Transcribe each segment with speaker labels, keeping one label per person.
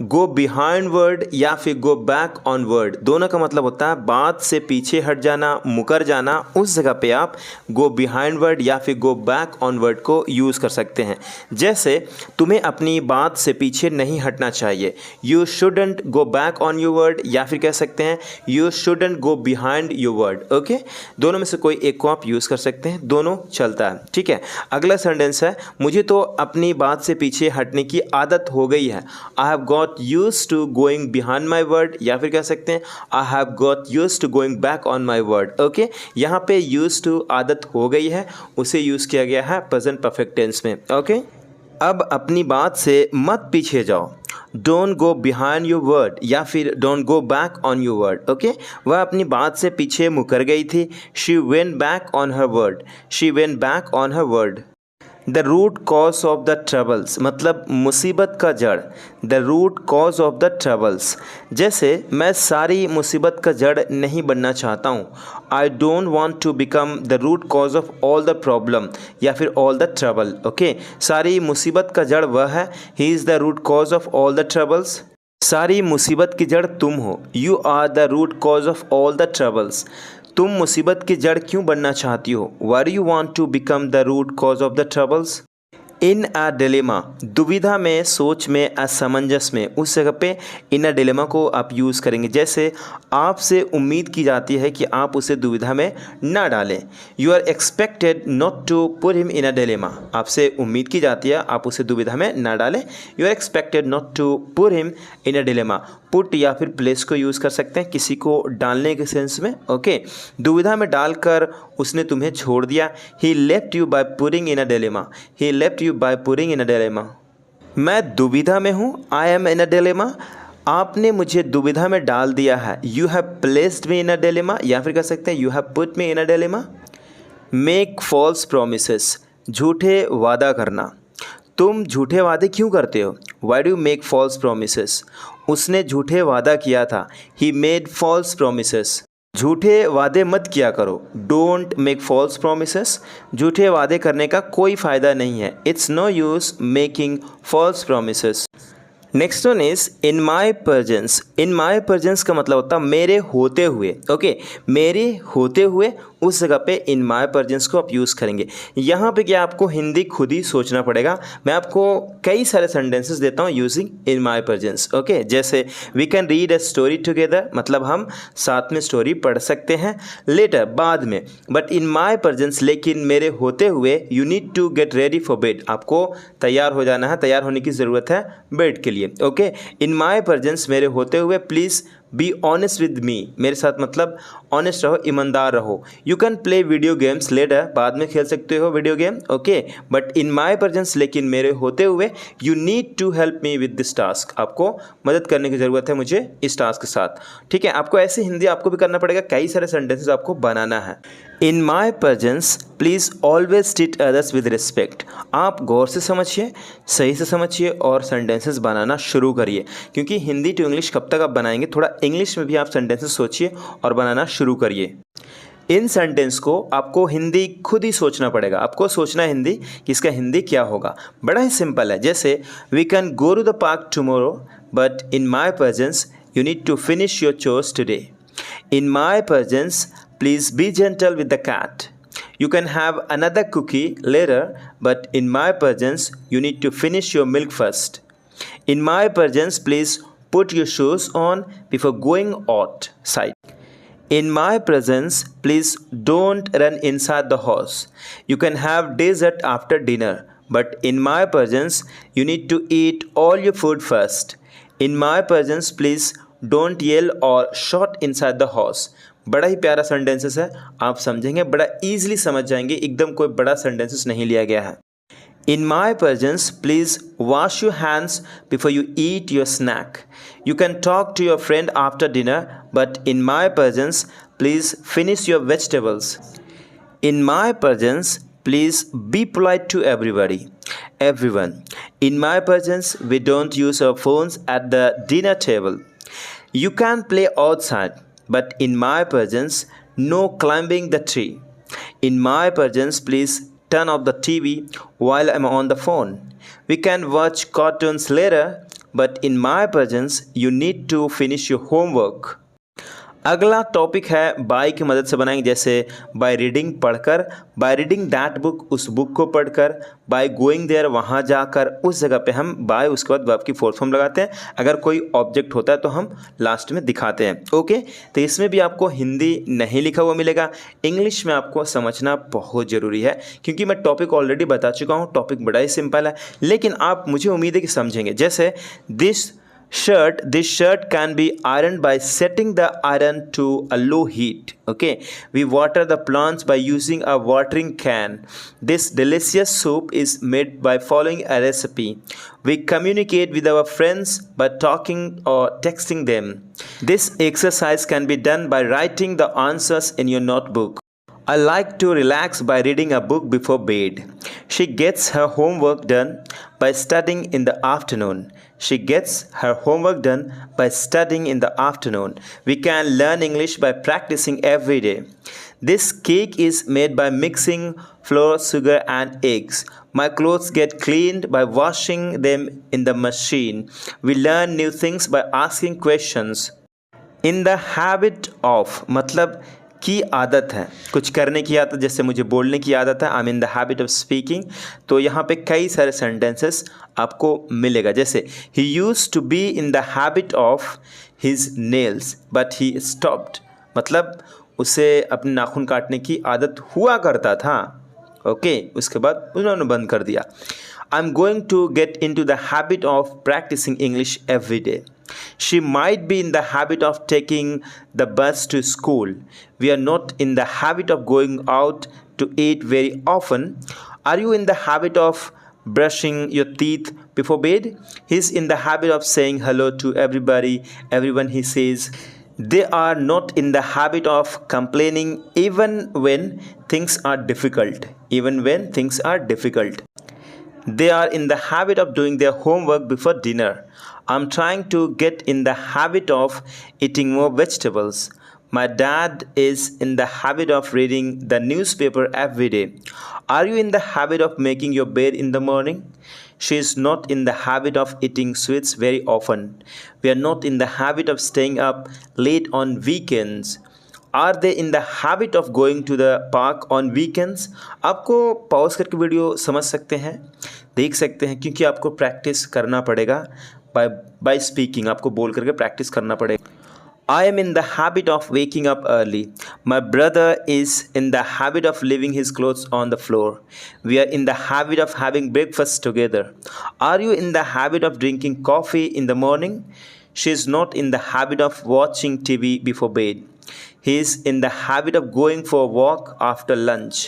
Speaker 1: Go behind word या फिर गो back on word, दोनों का मतलब होता है बात से पीछे हट जाना, मुकर जाना। उस जगह पे आप गो बिहाइंड वर्ड या फिर गो बैक ऑन वर्ड को यूज़ कर सकते हैं। जैसे तुम्हें अपनी बात से पीछे नहीं हटना चाहिए, you shouldn't go back on your word, या फिर कह सकते हैं you shouldn't go behind your word. Okay, दोनों में से कोई एक को आप यूज़ कर सकते हैं, दोनों चलता है। ठीक है, अगला सेंटेंस है, मुझे तो अपनी बात से पीछे हटने की आदत हो गई है। I have got used to going behind my word, या फिर कह सकते हैं I have got used to going back on my word. Okay, यहाँ पे यूज्ड टू आदत हो गई है, उसे यूज़ किया गया है प्रेजेंट परफेक्ट टेंस में। ओके, अब अपनी बात से मत पीछे जाओ, don't go behind your word या फिर don't go back on your word. Okay, वह अपनी बात से पीछे मुकर गई थी। She went back on her word, she went back on her word. The root cause of the troubles, मतलब मुसीबत का जड़, the root cause of the troubles. जैसे मैं सारी मुसीबत का जड़ नहीं बनना चाहता हूँ, I don't want to become the root cause of all the problem या फिर ऑल द ट्रबल। ओके, सारी मुसीबत का जड़ वह है, he is the root cause of all the troubles. सारी मुसीबत की जड़ तुम हो, you are the root cause of all the troubles. तुम मुसीबत की जड़ क्यों बनना चाहती हो, why do you want to become the root cause of the troubles. In a dilemma, दुविधा में, सोच में, असमंजस में, उस जगह पे इन अ डिलेमा को आप यूज़ करेंगे। जैसे आपसे उम्मीद की जाती है कि आप उसे दुविधा में ना डालें, you are expected not to put him in a dilemma. आपसे उम्मीद की जाती है आप उसे दुविधा में ना डालें, you are expected not to put him in a dilemma. Put या फिर प्लेस को यूज़ कर सकते हैं किसी को डालने के सेंस में। ओके, दुविधा में डालकर उसने तुम्हें छोड़ दिया, he left you by putting in a dilemma, he left you by putting in a dilemma. मैं दुविधा में हूँ, I am in a dilemma, आपने मुझे दुविधा में डाल दिया है, you have placed me in a dilemma, या फिर कह सकते हैं you have put me in a dilemma. Make false promises, झूठे वादा करना। तुम झूठे वादे क्यों करते हो, why do you make false promises. उसने झूठे वादा किया था, ही मेड फॉल्स प्रोमिसेस। झूठे वादे मत किया करो, डोंट मेक फॉल्स प्रोमिसेस। झूठे वादे करने का कोई फ़ायदा नहीं है, it's no use making false promises. Next one is in my presence. In my presence का मतलब होता है मेरे होते हुए। ओके, मेरे होते हुए, उस जगह पे इन माई प्रेजेंस को आप यूज़ करेंगे। यहाँ पे क्या आपको हिंदी खुद ही सोचना पड़ेगा। मैं आपको कई सारे सेंटेंसेस देता हूँ using in my presence. Okay, जैसे we can read a story together, मतलब हम साथ में स्टोरी पढ़ सकते हैं। लेटर, बाद में। बट इन माई प्रेजेंस, लेकिन मेरे होते हुए, you need to get ready for bed, आपको तैयार हो जाना है, तैयार होने की ज़रूरत है बेड के लिए। ओके, इन माई प्रेजेंस, मेरे होते हुए, please be honest with me, मेरे साथ मतलब ऑनेस्ट रहो, ईमानदार रहो। You can play video games later, बाद में खेल सकते हो video game. Okay, but in my presence, लेकिन मेरे होते हुए, you need to help me with this task, आपको मदद करने की ज़रूरत है मुझे इस टास्क के साथ। ठीक है, आपको ऐसी हिंदी आपको भी करना पड़ेगा, कई सारे सेंटेंसेस आपको बनाना है। In my presence please always treat others with respect. आप गौर से समझिए, सही से समझिए और सेंटेंसेस बनाना शुरू करिए, क्योंकि हिंदी टू इंग्लिश कब तक आप बनाएंगे, थोड़ा इंग्लिश में भी आप सेंटेंसेस सोचिए और बनाना शुरू करिए। इन सेंटेंस को आपको हिंदी खुद ही सोचना पड़ेगा, आपको सोचना है हिंदी कि इसका हिंदी क्या होगा। बड़ा ही सिंपल है, जैसे we can go to the park tomorrow, but in my presence you need to finish your chores today. In my presence please be gentle with the cat. You can have another cookie later, but in my presence, you need to finish your milk first. In my presence, please put your shoes on before going outside. In my presence, please don't run inside the house. You can have dessert after dinner, but in my presence, you need to eat all your food first. In my presence, please don't yell or shout inside the house. बड़ा ही प्यारा sentences है, आप समझेंगे, बड़ा easily समझ जाएंगे, एकदम कोई बड़ा सेंटेंसेस नहीं लिया गया है। In my presence please wash your hands before you eat your snack. You can talk to your friend after dinner, but in my presence please finish your vegetables. In my presence please be polite to everyone. In my presence we don't use our phones at the dinner table. You can play outside, but in my presence, no climbing the tree. In my presence, please turn off the TV while I'm on the phone. We can watch cartoons later, but in my presence you need to finish your homework. अगला topic है bye की मदद से बनाएंगे, जैसे by reading पढ़कर, by reading that book उस book को पढ़कर, बाय गोइंग देयर वहाँ जाकर, उस जगह पे हम बाय उसके बाद वर्ब की फोर्थ फॉर्म लगाते हैं। अगर कोई ऑब्जेक्ट होता है तो हम लास्ट में दिखाते हैं। ओके, तो इसमें भी आपको हिंदी नहीं लिखा हुआ मिलेगा, इंग्लिश में आपको समझना बहुत ज़रूरी है, क्योंकि मैं टॉपिक ऑलरेडी बता चुका हूँ। टॉपिक बड़ा ही सिंपल है, लेकिन आप मुझे उम्मीद है कि समझेंगे। जैसे this shirt can be ironed by setting the iron to a low heat. Okay, we water the plants by using a watering can. This delicious soup is made by following a recipe. We communicate with our friends by talking or texting them. This exercise can be done by writing the answers in your notebook. I like to relax by reading a book before bed. She gets her homework done by studying in the afternoon. She gets her homework done by studying in the afternoon. We can learn English by practicing every day. This cake is made by mixing flour, sugar, and eggs. My clothes get cleaned by washing them in the machine. We learn new things by asking questions. In the habit of मतलब की आदत है, कुछ करने की आदत, जैसे मुझे बोलने की आदत है, I am in the habit of speaking. तो यहाँ पे कई सारे सेंटेंसेस आपको मिलेगा, जैसे he used to be in the habit of his nails but he stopped, मतलब उसे अपने नाखून काटने की आदत हुआ करता था। ओके, उसके बाद उन्होंने बंद कर दिया। I am going to get into the habit of practising English every day. She might be in the habit of taking the bus to school. We are not in the habit of going out to eat very often. Are you in the habit of brushing your teeth before bed? He's in the habit of saying hello to everyone he sees. They are not in the habit of complaining even when things are difficult. They are in the habit of doing their homework before dinner. I'm trying to get in the habit of eating more vegetables. My dad is in the habit of reading the newspaper every day. Are you in the habit of making your bed in the morning? She is not in the habit of eating sweets very often. We are not in the habit of staying up late on weekends. Are they in the habit of going to the park on weekends? आपको pause करके video समझ सकते हैं, देख सकते हैं, क्योंकि आपको प्रैक्टिस करना पड़ेगा। बाय स्पीकिंग आपको बोल करके प्रैक्टिस करना पड़ेगा। I am in the habit of waking up early. My brother is in the habit of leaving his clothes on the floor. We are in the habit of having breakfast together. Are you in the habit of drinking coffee in the morning? She is not in the habit of watching TV before bed. He is in the habit of going for a walk after lunch.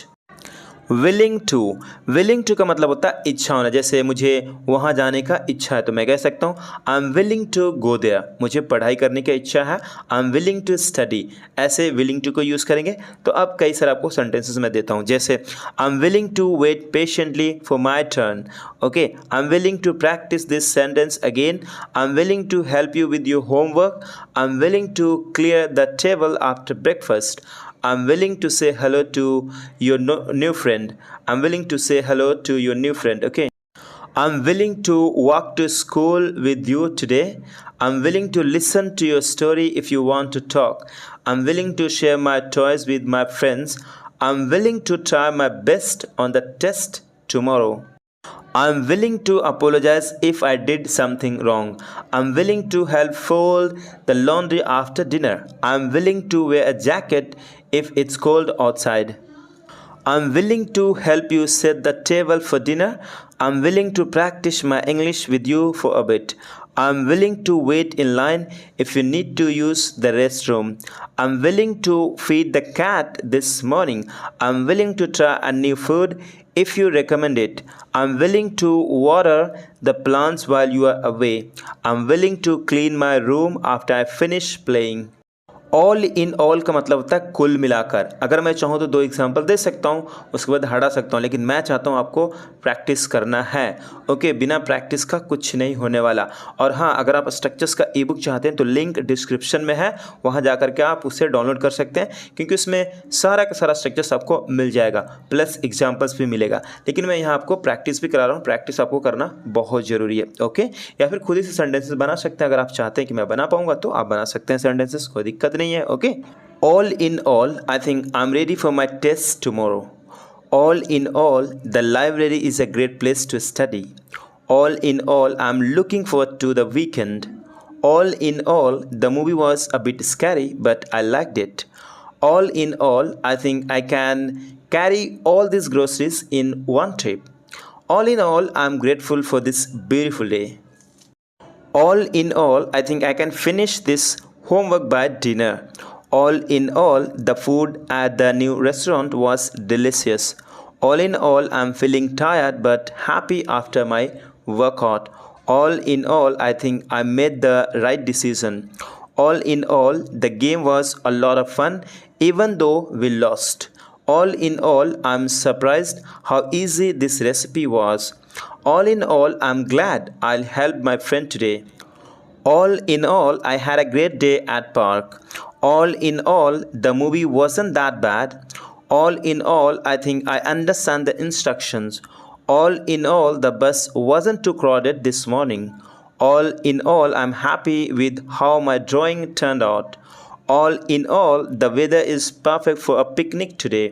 Speaker 1: Willing to का मतलब होता है इच्छा होना। जैसे मुझे वहाँ जाने का इच्छा है तो मैं कह सकता हूँ I am willing to go there, मुझे पढ़ाई करने की इच्छा है। I am willing to study, ऐसे विलिंग टू को यूज़ करेंगे। तो अब कई सारे आपको सेंटेंसेस मैं देता हूँ, जैसे I am willing to wait patiently for my turn. Okay, I am willing to practise this sentence again. I am willing to help you with your homework. I am willing to clear the table after breakfast. I'm willing to say hello to your new friend. I'm willing to say hello to your new friend. Okay. I'm willing to walk to school with you today. I'm willing to listen to your story if you want to talk. I'm willing to share my toys with my friends. I'm willing to try my best on the test tomorrow. I'm willing to apologize if I did something wrong. I'm willing to help fold the laundry after dinner. I'm willing to wear a jacket if it's cold outside. I'm willing to help you set the table for dinner. I'm willing to practice my English with you for a bit. I'm willing to wait in line if you need to use the restroom. I'm willing to feed the cat this morning. I'm willing to try a new food if you recommend it. I'm willing to water the plants while you are away. I'm willing to clean my room after I finish playing. All in all का मतलब होता है कुल मिलाकर। अगर मैं चाहूँ तो 2 एग्जाम्पल दे सकता हूँ, उसके बाद हटा सकता हूँ, लेकिन मैं चाहता हूँ आपको प्रैक्टिस करना है। ओके, बिना प्रैक्टिस का कुछ नहीं होने वाला। और हाँ, अगर आप स्ट्रक्चर्स का ई बुक चाहते हैं तो लिंक डिस्क्रिप्शन में है, वहाँ जा करके आप उससे डाउनलोड कर सकते हैं, क्योंकि उसमें सारा का सारा स्ट्रक्चर्स आपको मिल जाएगा, प्लस एग्जाम्पल्स भी मिलेगा। लेकिन मैं यहाँ आपको प्रैक्टिस भी करा रहा हूँ, प्रैक्टिस आपको करना बहुत ज़रूरी है। ओके, या फिर खुद ही से सेंटेंसेस बना सकते हैं। अगर आप चाहते हैं कि मैं बना पाऊंगा तो आप बना सकते हैं सेंटेंसेस, कोई दिक्कत नहीं है। Okay, all in all I think I am ready for my test tomorrow. All in all, the library is a great place to study. All in all, I'm looking forward to the weekend. All in all, the movie was a bit scary, but I liked it. All in all, I think I can carry all these groceries in one trip. All in all, I'm grateful for this beautiful day. All in all, I think I can finish this homework by dinner. All in all, the food at the new restaurant was delicious. All in all, I'm feeling tired but happy after my workout. All in all, I think I made the right decision. All in all, the game was a lot of fun even though we lost. All in all, I'm surprised how easy this recipe was. All in all, I'm glad I'll help my friend today. All in all, I had a great day at park. All in all, the movie wasn't that bad. All in all, I think I understand the instructions. All in all, the bus wasn't too crowded this morning. All in all, I'm happy with how my drawing turned out. All in all, the weather is perfect for a picnic today.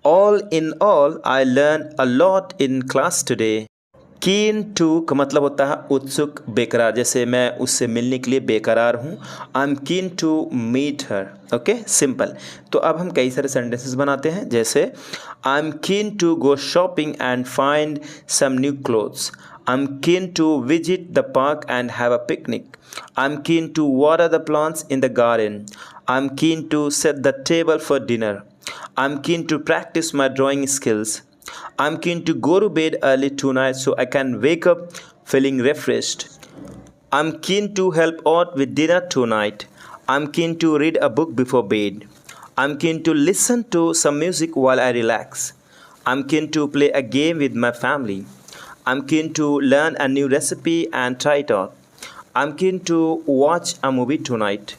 Speaker 1: All in all, I learned a lot in class today. Keen to का मतलब होता है उत्सुक, बेकरार। जैसे मैं उससे मिलने के लिए बेकरार हूँ, I am keen to meet her. Okay, simple. तो अब हम कई सारे सेंटेंसेस बनाते हैं, जैसे I am keen to go shopping and find some new clothes. I am keen to visit the park and have a picnic. I am keen to water the plants in the garden. I am keen to set the table for dinner. I am keen to practise my drawing skills. I'm keen to go to bed early tonight so I can wake up feeling refreshed. I'm keen to help out with dinner tonight. I'm keen to read a book before bed. I'm keen to listen to some music while I relax. I'm keen to play a game with my family. I'm keen to learn a new recipe and try it out. I'm keen to watch a movie tonight.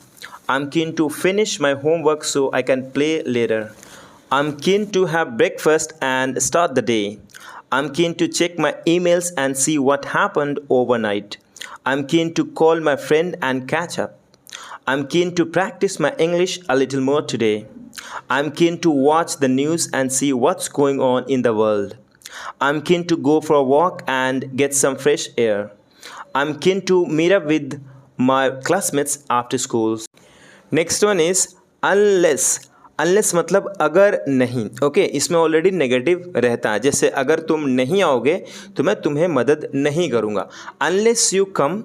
Speaker 1: I'm keen to finish my homework so I can play later. I'm keen to have breakfast and start the day. I'm keen to check my emails and see what happened overnight. I'm keen to call my friend and catch up. I'm keen to practice my English a little more today. I'm keen to watch the news and see what's going on in the world. I'm keen to go for a walk and get some fresh air. I'm keen to meet up with my classmates after school. Next one is unless. Unless मतलब अगर नहीं। Okay, इसमें already negative रहता है। जैसे अगर तुम नहीं आओगे तो मैं तुम्हें मदद नहीं करूँगा। Unless you come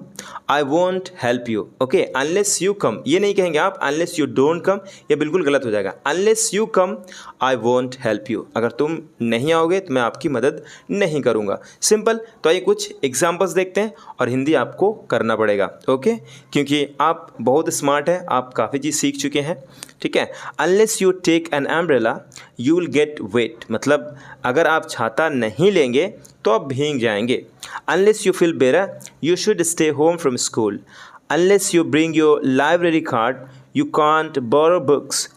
Speaker 1: I won't help you. Okay, unless you come ये नहीं कहेंगे आप, अनलेस यू डोंट कम ये बिल्कुल गलत हो जाएगा। Unless you come I won't help you, अगर तुम नहीं आओगे तो मैं आपकी मदद नहीं करूँगा। सिंपल। तो आइए कुछ एग्जाम्पल्स देखते हैं और हिंदी आपको करना पड़ेगा। ओके, क्योंकि आप बहुत स्मार्ट हैं, आप काफ़ी चीज़ सीख चुके हैं। ठीक है। Unless you take an umbrella you will get wet, मतलब अगर आप छाता नहीं लेंगे तो आप भीग जाएंगे। Unless you feel better you should stay home from school. Unless you bring your library card you can't borrow books.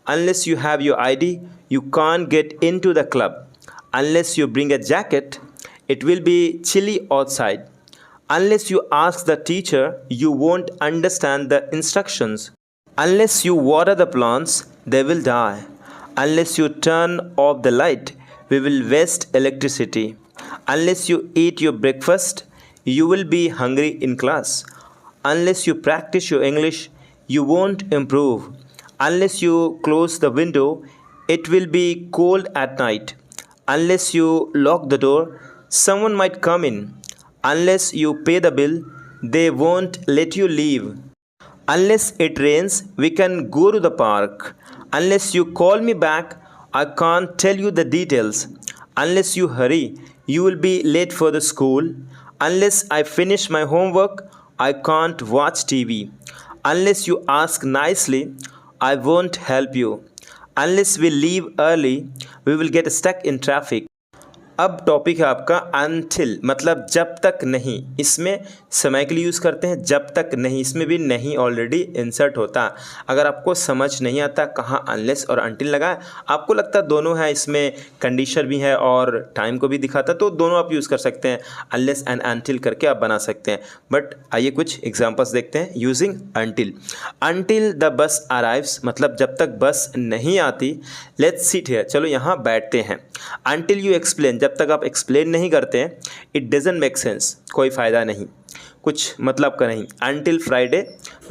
Speaker 1: Unless you have your ID you can't get into the club. Unless you bring a jacket it will be chilly outside. Unless you ask the teacher you won't understand the instructions. Unless you water the plants, they will die. Unless you turn off the light, we will waste electricity. Unless you eat your breakfast, you will be hungry in class. Unless you practice your English, you won't improve. Unless you close the window, it will be cold at night. Unless you lock the door, someone might come in. Unless you pay the bill, they won't let you leave. Unless it rains, we can go to the park. Unless you call me back, I can't tell you the details. Unless you hurry, you will be late for the school. Unless I finish my homework, I can't watch TV. Unless you ask nicely, I won't help you. Unless we leave early, we will get stuck in traffic. अब topic है आपका until, मतलब जब तक नहीं। इसमें समय के लिए यूज़ करते हैं, जब तक नहीं। इसमें भी नहीं ऑलरेडी इंसर्ट होता। अगर आपको समझ नहीं आता कहाँ unless और until लगा है, आपको लगता दोनों है, इसमें कंडीशन भी है और टाइम को भी दिखाता, तो दोनों आप यूज़ कर सकते हैं। unless and until करके आप बना सकते हैं। बट आइए कुछ एग्जाम्पल्स देखते हैं using until. Until the bus arrives, मतलब जब तक बस नहीं आती। Let's sit here, चलो यहाँ बैठते हैं। Until you explain, जब तक आप एक्सप्लेन नहीं करते हैं, इट डजंट मेक सेंस, कोई फ़ायदा नहीं, कुछ मतलब का नहीं। अनटिल फ्राइडे,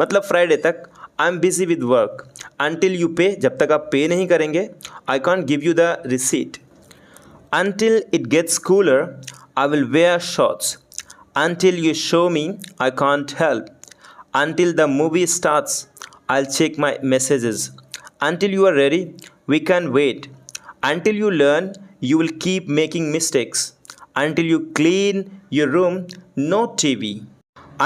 Speaker 1: मतलब फ्राइडे तक। I am busy with work. Until you पे, जब तक आप पे नहीं करेंगे, I can't give you the receipt. Until it gets cooler, I will where shorts. Until you show me, I can't help. Until the movie starts, I will check my messages. Until you are ready, we can wait. Until you learn, you will keep making mistakes. Until you clean your room, no TV.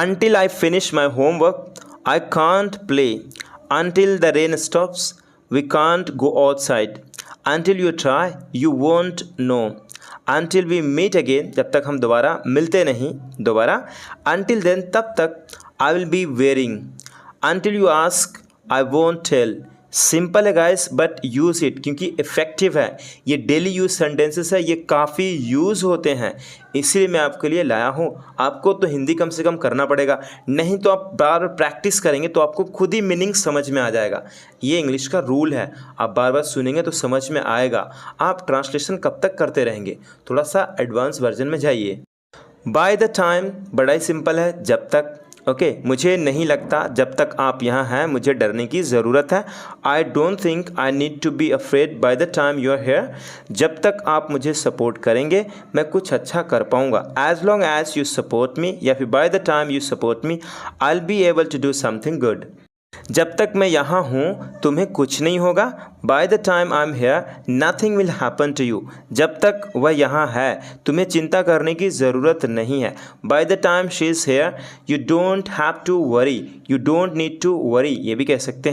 Speaker 1: Until I finish my homework, I can't play. Until the rain stops, we can't go outside. Until you try, you won't know. Until we meet again, जब तक हम दोबारा मिलते नहीं दोबारा। Until then, तब तक I will be wearing. Until you ask, I won't tell. Simple है गाइस, बट यूज़ इट, क्योंकि इफ़ेक्टिव है। ये डेली यूज़ सेंटेंसेस है, ये काफ़ी यूज़ होते हैं, इसीलिए मैं आपके लिए लाया हूँ। आपको तो हिंदी कम से कम करना पड़ेगा, नहीं तो आप बार बार प्रैक्टिस करेंगे तो आपको खुद ही मीनिंग समझ में आ जाएगा। ये इंग्लिश का रूल है, आप बार बार सुनेंगे तो समझ में आएगा। आप ट्रांसलेशन कब तक करते रहेंगे, थोड़ा सा एडवांस वर्जन में जाइए। बाय द टाइम बड़ा ही सिंपल है, जब तक। ओके मुझे नहीं लगता जब तक आप यहाँ हैं मुझे डरने की ज़रूरत है। I don't think I need to be afraid by the time you are here, जब तक आप मुझे सपोर्ट करेंगे मैं कुछ अच्छा कर पाऊँगा। As long as you support me, या फिर by the time you support me, I will be able to do something good. जब तक मैं यहाँ हूँ तुम्हें कुछ नहीं होगा। By the time I am here nothing will happen to you, जब तक वह यहाँ है तुम्हें चिंता करने की ज़रूरत नहीं है। By the time she is here you don't have to worry, you don't need to worry, ये भी कह सकते हैं।